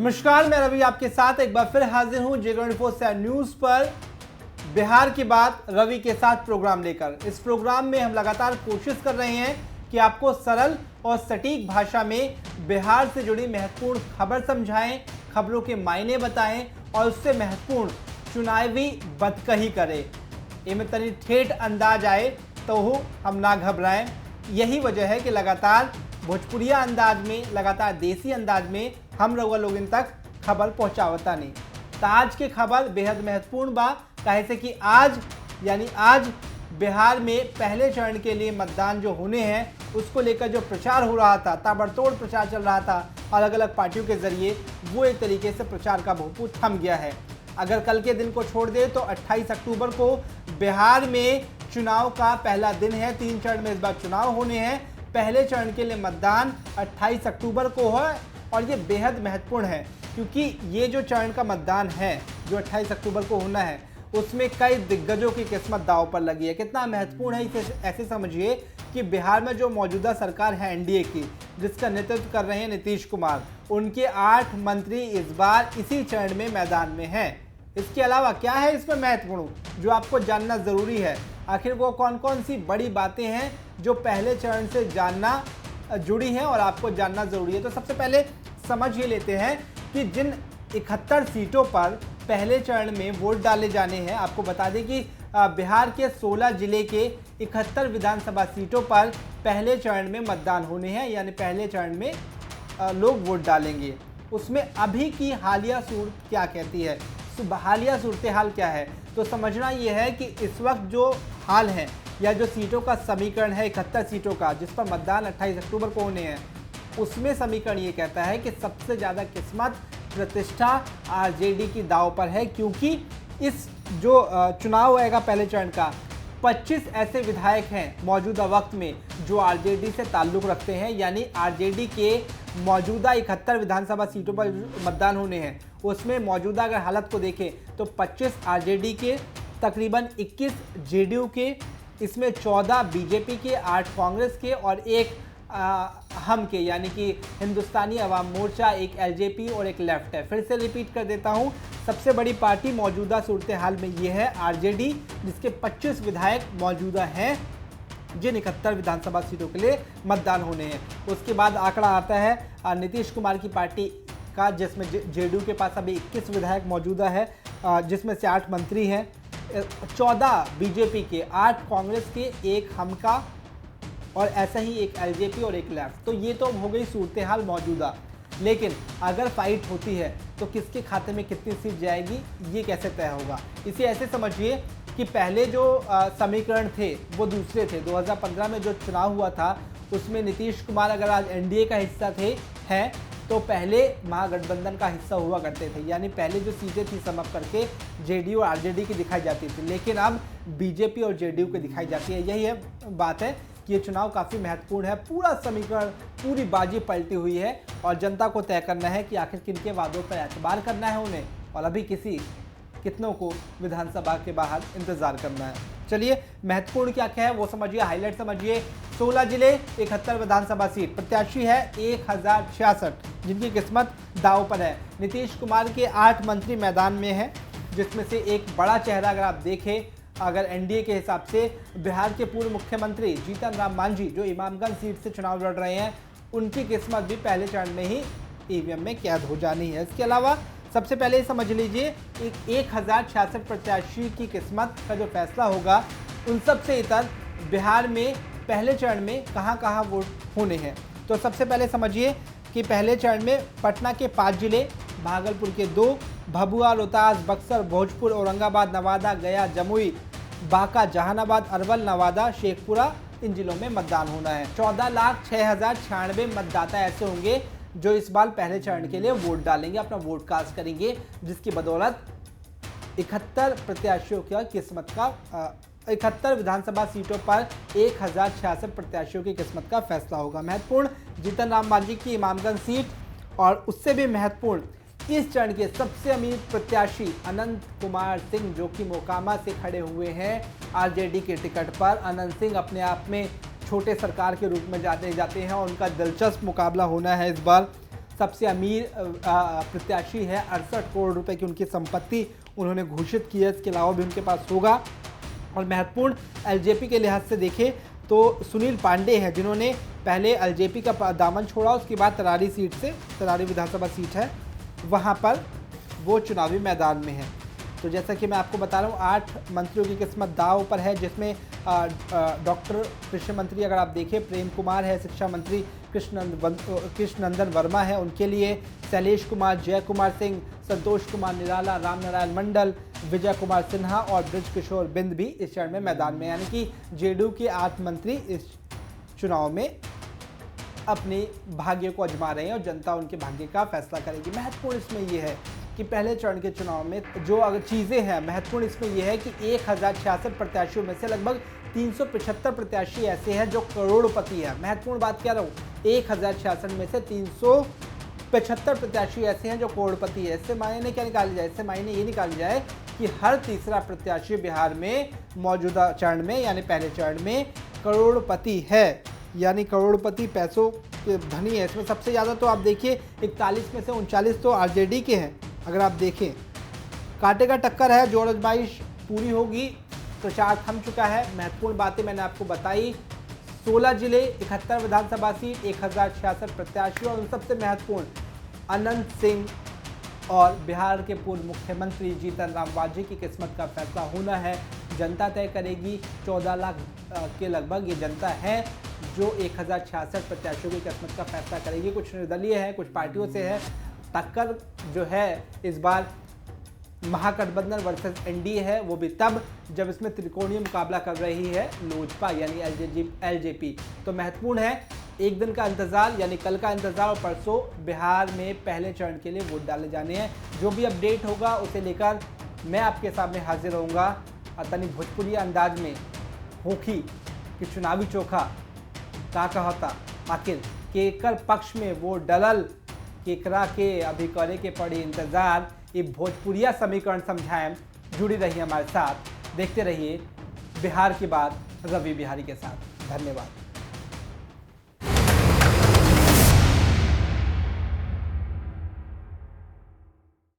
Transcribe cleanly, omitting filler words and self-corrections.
नमस्कार, मैं रवि आपके साथ एक बार फिर हाजिर हूं J24 न्यूज पर बिहार की बात रवि के साथ प्रोग्राम लेकर। इस प्रोग्राम में हम लगातार कोशिश कर रहे हैं कि आपको सरल और सटीक भाषा में बिहार से जुड़ी महत्वपूर्ण खबर समझाएं, खबरों के मायने बताएं और उससे महत्वपूर्ण चुनावी बतकही करें। इनमें तनी ठेठ अंदाज आए तो हम ना घबराएं। यही वजह है कि लगातार भोजपुरिया अंदाज में, लगातार देसी अंदाज में हम लोग इन तक खबर पहुंचावता नहीं। तो आज के खबर बेहद महत्वपूर्ण बा, काहे से कि आज बिहार में पहले चरण के लिए मतदान जो होने हैं उसको लेकर जो प्रचार हो रहा था, ताबड़तोड़ प्रचार चल रहा था अलग अलग पार्टियों के जरिए, वो एक तरीके से प्रचार का भोंपू थम गया है। अगर कल के दिन को छोड़ दे तो 28 अक्टूबर को बिहार में चुनाव का पहला दिन है। 3 चरण में इस बार चुनाव होने हैं। पहले चरण के लिए मतदान 28 अक्टूबर को है और ये बेहद महत्वपूर्ण है क्योंकि ये जो चरण का मतदान है जो 28 अक्टूबर को होना है उसमें कई दिग्गजों की किस्मत दांव पर लगी है। कितना महत्वपूर्ण है इसे ऐसे समझिए कि बिहार में जो मौजूदा सरकार है एनडीए की, जिसका नेतृत्व कर रहे हैं नीतीश कुमार, उनके 8 मंत्री इस बार इसी चरण में मैदान में हैं। इसके अलावा क्या है इसमें महत्वपूर्ण जो आपको जानना ज़रूरी है? आखिर वो कौन कौन सी बड़ी बातें हैं जो पहले चरण से जानना जुड़ी हैं और आपको जानना ज़रूरी है? तो सबसे पहले समझ ही लेते हैं कि जिन 71 सीटों पर पहले चरण में वोट डाले जाने हैं, आपको बता दें कि बिहार के 16 जिले के 71 विधानसभा सीटों पर पहले चरण में मतदान होने हैं, यानी पहले चरण में लोग वोट डालेंगे। उसमें अभी की हालिया सूरत क्या कहती है, हालिया सूरत हाल क्या है? तो समझना ये है कि इस वक्त जो हाल है या जो सीटों का समीकरण है 71 सीटों का, जिस पर मतदान 28 अक्टूबर को होने हैं, उसमें समीकरण ये कहता है कि सबसे ज़्यादा किस्मत, प्रतिष्ठा आरजेडी की दांव पर है क्योंकि इस जो चुनाव होएगा पहले चरण का, 25 ऐसे विधायक हैं मौजूदा वक्त में जो आरजेडी से ताल्लुक़ रखते हैं। यानी आरजेडी के मौजूदा 71 विधानसभा सीटों पर मतदान होने हैं, उसमें मौजूदा अगर हालत को देखें तो 25 आरजेडी के, तकरीबन 21 जेडीयू के, इसमें 14 बीजेपी के, 8 कांग्रेस के और एक हम के यानी कि हिंदुस्तानी अवाम मोर्चा, एक एलजेपी और एक लेफ्ट है। फिर से रिपीट कर देता हूं, सबसे बड़ी पार्टी मौजूदा सूरत हाल में ये है आरजेडी, जिसके 25 विधायक मौजूदा हैं जिन 71 विधानसभा सीटों के लिए मतदान होने हैं। उसके बाद आंकड़ा आता है नीतीश कुमार की पार्टी का, जिसमें जेडीयू के पास अभी 21 विधायक मौजूदा है, जिसमें से 8 मंत्री हैं, 14 बीजेपी के, 8 कांग्रेस के, एक हम का और ऐसा ही एक एलजेपी और एक लेफ्ट। तो ये तो हो गई सूरत हाल मौजूदा। लेकिन अगर फाइट होती है तो किसके खाते में कितनी सीट जाएगी ये कैसे तय होगा? इसे ऐसे समझिए कि पहले जो समीकरण थे वो दूसरे थे। 2015 में जो चुनाव हुआ था उसमें नीतीश कुमार अगर आज एनडीए का हिस्सा हैं तो पहले महागठबंधन का हिस्सा हुआ करते थे, यानी पहले जो सीटें थी सम अप करके जेडीयू और आरजेडी की दिखाई जाती थी, लेकिन अब बीजेपी और जेडीयू की दिखाई जाती है। यही है बात है कि ये चुनाव काफ़ी महत्वपूर्ण है। पूरा समीकरण, पूरी बाजी पलटी हुई है और जनता को तय करना है कि आखिर किनके वादों पर एतबार करना है उन्हें, और अभी कितनों को विधानसभा के बाहर इंतजार करना है। चलिए, महत्वपूर्ण क्या क्या है वो समझिए, हाईलाइट समझिए। 16 जिले, 71 विधानसभा सीट, प्रत्याशी है 1066 जिनकी किस्मत दांव पर है। नीतीश कुमार के 8 मंत्री मैदान में हैं, जिसमें से एक बड़ा चेहरा अगर आप देखें, अगर एनडीए के हिसाब से बिहार के पूर्व मुख्यमंत्री जीतन राम मांझी जो इमामगंज सीट से चुनाव लड़ रहे हैं, उनकी किस्मत भी पहले चरण में ही ईवीएम में कैद हो जानी है। इसके अलावा सबसे पहले समझ लीजिए 1066 प्रत्याशी की किस्मत का जो फैसला होगा, उन सब से इतर बिहार में पहले चरण में कहां कहां वोट होने हैं। तो सबसे पहले समझिए कि पहले चरण में पटना के 5 जिले, भागलपुर के 2, भभुआ, रोहतास, बक्सर, भोजपुर, औरंगाबाद, नवादा, गया, जमुई, बांका, जहानाबाद, अरवल, नवादा, शेखपुरा, इन जिलों में मतदान होना है। 14,06,096 मतदाता ऐसे होंगे जो इस बार पहले चरण के लिए वोट डालेंगे, अपना वोट कास्ट करेंगे, जिसकी बदौलत 71 प्रत्याशियों की किस्मत का 71 विधानसभा सीटों पर 1066 प्रत्याशियों की किस्मत का फैसला होगा। महत्वपूर्ण जीतन राम मांझी की इमामगंज सीट, और उससे भी महत्वपूर्ण इस चरण के सबसे अमीर प्रत्याशी अनंत कुमार सिंह जो कि मोकामा से खड़े हुए हैं आरजेडी के टिकट पर। अनंत सिंह अपने आप में छोटे सरकार के रूप में जाते हैं और उनका दिलचस्प मुकाबला होना है इस बार सबसे अमीर प्रत्याशी है। 68 करोड़ रुपए की उनकी संपत्ति उन्होंने घोषित की है। इसके अलावा भी उनके पास होगा। और महत्वपूर्ण एलजेपी के लिहाज से देखें तो सुनील पांडे हैं, जिन्होंने पहले एलजेपी का दामन छोड़ा, उसके बाद तरारी सीट से, तरारी विधानसभा सीट है, वहाँ पर वो चुनावी मैदान में है। तो जैसा कि मैं आपको बता रहा हूँ 8 मंत्रियों की किस्मत दांव पर है, जिसमें डॉक्टर कृषि मंत्री अगर आप देखें प्रेम कुमार है, शिक्षा मंत्री कृष्णनंदन वर्मा है, उनके लिए शैलेश कुमार, जय कुमार सिंह, संतोष कुमार निराला, राम नारायण मंडल, विजय कुमार सिन्हा और ब्रज किशोर बिंद भी इस चरण में मैदान में, यानी कि जेडीयू के 8 मंत्री इस चुनाव में अपने भाग्य को आजमा रहे हैं और जनता उनके भाग्य का फैसला करेगी। महत्वपूर्ण इसमें यह है कि पहले चरण के चुनाव में जो अगर चीज़ें हैं, महत्वपूर्ण इसमें यह है कि 1066 प्रत्याशियों में से लगभग 375 प्रत्याशी ऐसे हैं जो करोड़पति हैं। महत्वपूर्ण बात कह रहा हूँ, 1066 में से 375 प्रत्याशी ऐसे हैं जो करोड़पति है। इससे मायने क्या निकाले जाए? इससे मायने ये निकाले जाए कि हर तीसरा प्रत्याशी बिहार में मौजूदा चरण में यानी पहले चरण में करोड़पति है, यानी करोड़पति पैसों के धनी है। इसमें सबसे ज़्यादा तो आप देखिए 41 में से 39 तो आरजेडी के हैं। अगर आप देखें कांटे का टक्कर है, जोर आजमाइश पूरी होगी, प्रचार थम चुका है। महत्वपूर्ण बातें मैंने आपको बताई। 16 जिले, 71 विधानसभा सीट, 1066 प्रत्याशी और सबसे महत्वपूर्ण अनंत सिंह और बिहार के पूर्व मुख्यमंत्री जीतन राम मांझी की किस्मत का फैसला होना है। जनता तय करेगी। 14 लाख के लगभग ये जनता है जो 1066 प्रत्याशियों की किस्मत का फैसला करेगी। कुछ निर्दलीय है, कुछ पार्टियों से है। टक्कर जो है इस बार महागठबंधन वर्सेस एनडीए है, वो भी तब जब इसमें त्रिकोणीय मुकाबला कर रही है लोजपा यानी एलजेपी। तो महत्वपूर्ण है, एक दिन का इंतजार यानी कल का इंतजार, और परसों बिहार में पहले चरण के लिए वोट डाले जाने हैं। जो भी अपडेट होगा उसे लेकर मैं आपके सामने हाजिर रहूँगा। तनी भोजपुरी अंदाज में होखी कि चुनावी चोखा का कहता आखिर केकर पक्ष में वोट डलल, केकरा के अभी करे के पड़ी इंतजार। ये भोजपुरिया समीकरण समझाएं। जुड़ी रहिए हमारे साथ, देखते रहिए बिहार की बात रवि बिहारी के साथ। धन्यवाद।